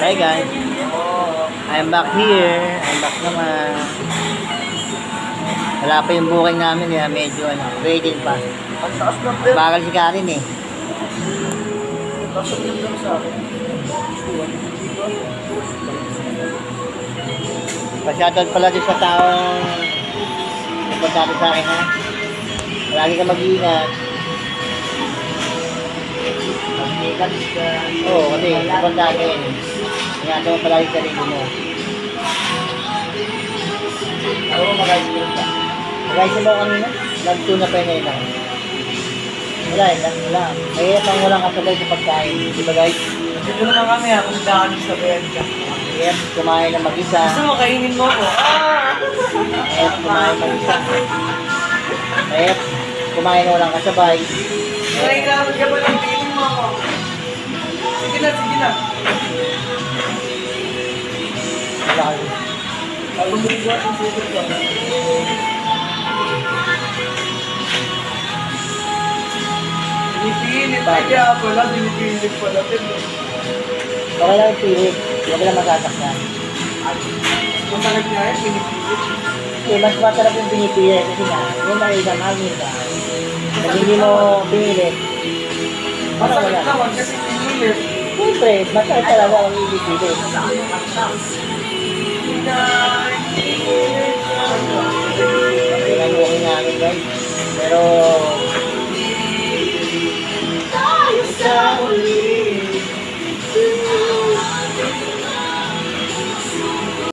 Hi guys, I'm back here. I'm back naman. Wala pa yung booking namin kaya medyo waiting pa. Ang taas ng belt. Bagal si Karin eh. Ang taas ng belt lang sa akin. Pa-shoutout pala din sa taong nagpunta sa akin ha. Lagi ka mag-iingat. Oo, kasi nagpunta akin. Ingatan mo palagi sa sarili mo. Ako mag-ice ka. Mag-ayos mo kanina? Nag-tuna pa yun lang. Wala yun, wala. Mahirap ang walang kasabay sa pagkain. Di ba guys? Dito naman kami ha, kung daan sa Belga. Mahirap kumain ng mag-isa. Gusto mo, kainin mo ako. Mahirap kumain mag-isa. Mahirap kumain ng walang kasabay. Naigamit ka pa lang, kainin mo ako. Sige na, sige na. Wala kayo. Ako mo yung ang susunod ka. Pinipilit na kaya pala, pinipilit pala. Okay lang yung pilit. Huwag lang masasakyan. Ang talag niya yan, pinipilit. Eh, mas masarap yung pinipilit kasi nga, yung maida, magin ka. Pag hindi mo pinilit, parang Masakit wala. naman kasi pinipilit. Siyempre, masarap talaga ang pinipilit. Kailan mo namin guys. Pero,